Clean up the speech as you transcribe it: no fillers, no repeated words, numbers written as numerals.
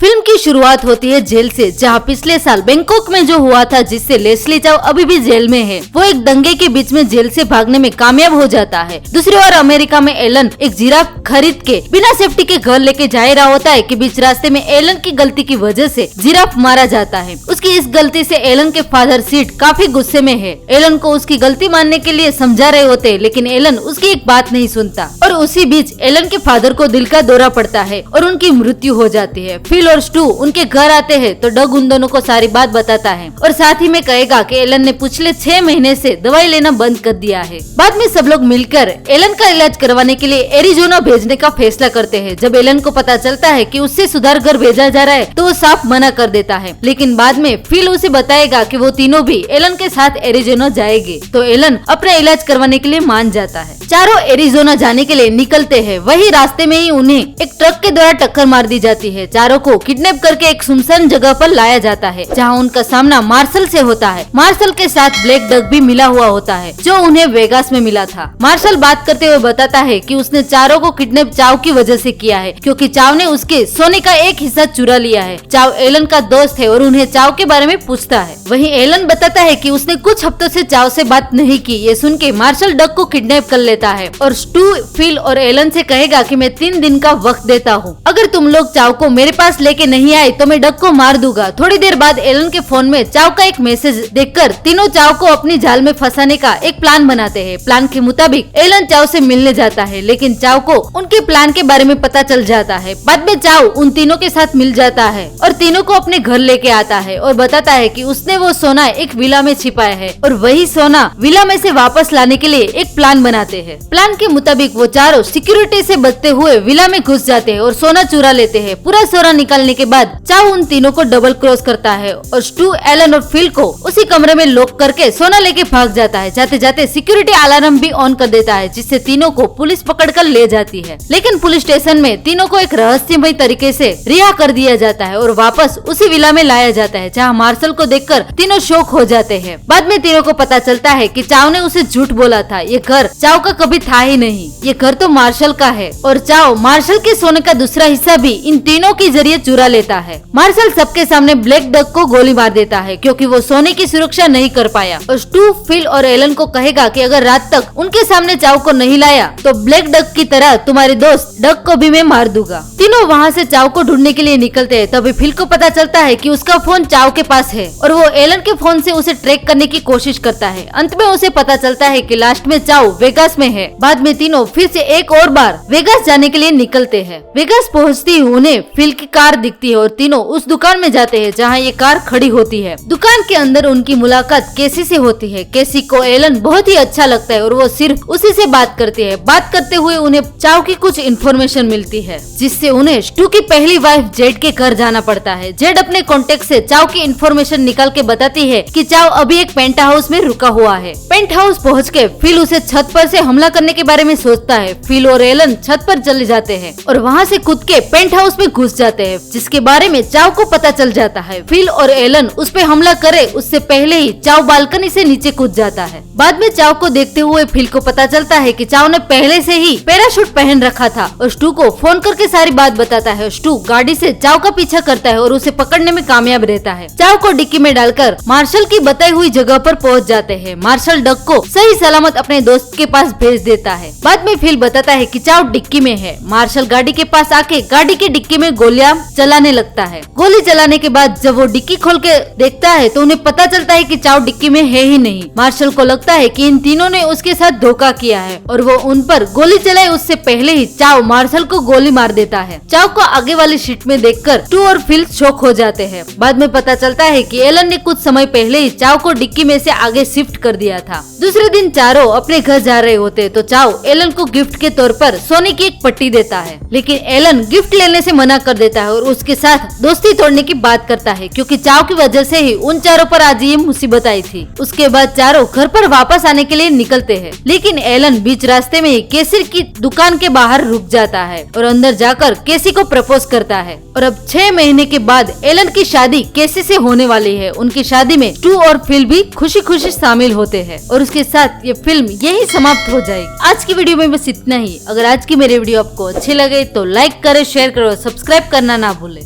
Film की शुरुआत होती है जेल से, जहां पिछले साल बैंकॉक में जो हुआ था, जिससे लेस्ली चाओ अभी भी जेल में है। वो एक दंगे के बीच में जेल से भागने में कामयाब हो जाता है। दूसरी ओर अमेरिका में एलन एक जिराफ खरीद के बिना सेफ्टी के घर लेके जा रहा होता है कि बीच रास्ते में एलन की गलती की वजह से जिराफ मारा जाता है। उसकी इस गलती से एलन के फादर सीड काफी गुस्से में है। एलन को उसकी गलती मानने के लिए समझा रहे होते हैं, लेकिन एलन उसकी एक बात नहीं सुनता और उसी बीच एलन के फादर को दिल का दौरा पड़ता है और उनकी मृत्यु हो जाती है। फिल और स्टू उनके घर आते हैं तो डग उन दोनों को सारी बात बताता है और साथ ही में कहेगा कि एलन ने पिछले 6 महीने से दवाई लेना बंद कर दिया है। बाद में सब लोग मिलकर एलन का इलाज करवाने के लिए एरिजोना भेजने का फैसला करते हैं। जब एलन को पता चलता है कि उससे सुधार घर भेजा जा रहा है तो वो साफ मना कर देता है, लेकिन बाद में फिल उसे बताएगा कि वो तीनों भी एलन के साथ एरिजोना जाएंगे। तो एलन अपना इलाज करवाने के लिए मान जाता है। चारों एरिजोना जाने के लिए निकलते हैं। वही रास्ते में ही उन्हें एक ट्रक के द्वारा टक्कर मार दी जाती है। चारों को किडनैप करके एक सुनसान जगह पर लाया जाता है, जहां उनका सामना मार्शल से होता है। मार्शल के साथ ब्लैक डक भी मिला हुआ होता है, जो उन्हें वेगास में मिला था। मार्शल बात करते हुए बताता है कि उसने चारों को किडनैप चाव की वजह से किया है, क्योंकि चाव ने उसके सोने का एक हिस्सा चुरा लिया है। चाव एलन का दोस्त है और उन्हें चाव के बारे में पूछता है। वहीं एलन बताता है कि उसने कुछ हफ्तों से चाव से बात नहीं की। ये सुन के मार्शल डक को किडनैप कर लेता है और स्टू, फिल और एलन से कहेगा कि मैं 3 दिन का वक्त देता हूँ। अगर तुम लोग चाव को मेरे पास लेके नहीं आए तो मैं डक को मार दूंगा। थोड़ी देर बाद एलन के फोन में चाव का एक मैसेज देखकर तीनों चाव को अपनी जाल में फंसाने का एक प्लान बनाते हैं। प्लान के मुताबिक एलन चाव से मिलने जाता है, लेकिन चाव को उनके प्लान के बारे में पता चल जाता है। बाद में चाव उन तीनों के साथ मिल जाता है और तीनों को अपने घर लेके आता है और बताता है कि उसने वो सोना एक विला में छिपाया है और वही सोना विला में से वापस लाने के लिए एक प्लान बनाते हैं। प्लान के मुताबिक वो चारों सिक्योरिटी से बचते हुए विला में घुस जाते हैं और सोना चुरा लेते हैं। पूरा सोना निकालने के बाद चाव उन तीनों को डबल क्रॉस करता है और स्टू, एलन और फिल को उसी कमरे में लॉक करके सोना लेके भाग जाता है। जाते जाते सिक्योरिटी अलार्म भी ऑन कर देता है, जिससे तीनों को पुलिस पकड़कर ले जाती है। लेकिन पुलिस स्टेशन में तीनों को एक रहस्यमय तरीके से रिहा कर दिया जाता है और वापस उसी विला में लाया जाता है, जहाँ मार्शल को देखकर तीनों शॉक हो जाते हैं। बाद में तीनों को पता चलता है कि चाव ने उसे झूठ बोला था। ये घर चाव का कभी था ही नहीं, ये घर तो मार्शल का है और चाव मार्शल के सोने का दूसरा हिस्सा भी इन तीनों के जरिए चुरा लेता है। मार्शल सबके सामने ब्लैक डक को गोली मार देता है, क्योंकि वो सोने की सुरक्षा नहीं कर पाया और स्टू, फिल और एलन को कहेगा कि अगर रात तक उनके सामने चाव को नहीं लाया तो ब्लैक डक की तरह तुम्हारे दोस्त डक को भी मैं मार दूंगा। तीनों वहाँ से चाव को ढूंढने के लिए निकलते हैं। तभी फिल को पता चलता है कि उसका फोन चाव के पास है और वो एलन के फोन से उसे ट्रैक करने की कोशिश करता है। अंत में उसे पता चलता है कि लास्ट में चाव वेगास में है। बाद में तीनों फिर से एक और बार वेगास जाने के लिए निकलते हैं। वेगास पहुँचती ही उन्हें फिल की कार दिखती है और तीनों उस दुकान में जाते हैं जहाँ ये कार खड़ी होती है। दुकान के अंदर उनकी मुलाकात केसी से होती है। केसी को एलन बहुत ही अच्छा लगता है और वो सिर्फ उसी से बात करती है। बात करते हुए उन्हें चाव की कुछ इन्फॉर्मेशन मिलती है, जिससे उन्हें स्टू की पहली वाइफ जेड के घर जाना पड़ता है। जेड अपने कॉन्टेक्ट से चाव की इन्फॉर्मेशन निकाल के बताती है कि चाव अभी एक पेंट हाउस में रुका हुआ है। पेंट हाउस पहुँच के फिल उसे छत पर से हमला करने के बारे में सोचता है। फिल और एलन छत पर चले जाते हैं और वहाँ से कूद के पेंट हाउस में घुस जाते हैं, जिसके बारे में चाव को पता चल जाता है। फिल और एलन उस पे हमला करे उससे पहले ही चाव बालकनी से नीचे कूद जाता है। बाद में चाव को देखते हुए फिल को पता चलता है कि चाव ने पहले से ही पैराशूट पहन रखा था और स्टू को फोन करके सारी बात बताता है। स्टू गाड़ी से चाव का पीछा करता है और उसे पकड़ने में कामयाब रहता है। चाव को डिक्की में डालकर मार्शल की बताई हुई जगह पर पहुंच जाते हैं। मार्शल डक को सही सलामत अपने दोस्त के पास भेज देता है। बाद में फिल बताता है कि चाव डिक्की में है। मार्शल गाड़ी के पास आके गाड़ी के डिक्की में गोलियां चलाने लगता है। गोली चलाने के बाद जब वो डिक्की खोल के देखता है तो उन्हें पता चलता है कि चाव डिक्की में है ही नहीं। मार्शल को लगता है कि इन तीनों ने उसके साथ धोखा किया है और वो उन पर गोली चलाए उससे पहले ही चाव मार्शल को गोली मार देता है। चाव को आगे वाली सीट में देखकर स्टू और फिल शॉक हो जाते हैं। बाद में पता चलता है कि एलन ने कुछ समय पहले ही चाव को डिक्की में से आगे शिफ्ट कर दिया था। दूसरे दिन चारों अपने घर जा रहे होते तो चाव एलन को गिफ्ट के तौर पर सोने की एक पट्टी देता है, लेकिन एलन गिफ्ट लेने से मना कर देता है और उसके साथ दोस्ती तोड़ने की बात करता है, क्योंकि चाव की वजह से ही उन चारों पर आज ये मुसीबत आई थी। उसके बाद चारों घर पर वापस आने के लिए निकलते हैं, लेकिन एलन बीच रास्ते में ही केसी की दुकान के बाहर रुक जाता है और अंदर जाकर केसी को प्रपोज करता है। और अब 6 महीने के बाद एलन की शादी केसी से होने वाली है। उनकी शादी में स्टू और फिल भी खुशी खुशी शामिल होते हैं और उसके साथ ये फिल्म यही समाप्त हो जाएगी। आज की वीडियो में बस इतना ही। अगर आज की मेरी वीडियो आपको अच्छी लगे तो लाइक करे, शेयर करो, सब्सक्राइब करना ना भूले।